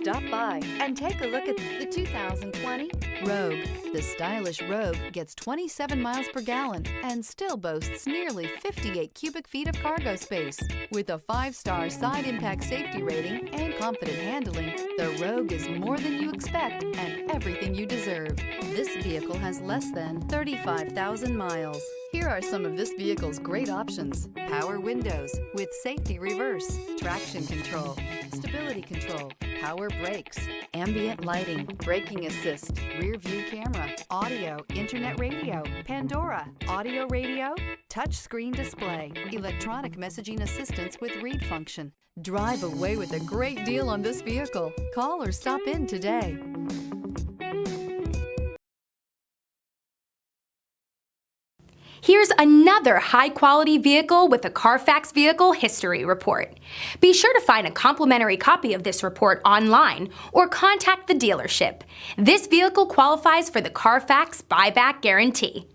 Stop by and take a look at the 2020 Rogue. The stylish Rogue gets 27 miles per gallon and still boasts nearly 58 cubic feet of cargo space. With a 5-star side impact safety rating and confident handling, the Rogue is more than you expect and everything you deserve. This vehicle has less than 35,000 miles. Here are some of this vehicle's great options: power windows with safety reverse, traction control, stability control, power brakes, ambient lighting, braking assist, rear view camera, audio, internet radio, Pandora, audio radio, touch screen display, electronic messaging assistance with read function. Drive away with a great deal on this vehicle. Call or stop in today. Here's another high-quality vehicle with a Carfax Vehicle History Report. Be sure to find a complimentary copy of this report online or contact the dealership. This vehicle qualifies for the Carfax Buyback Guarantee.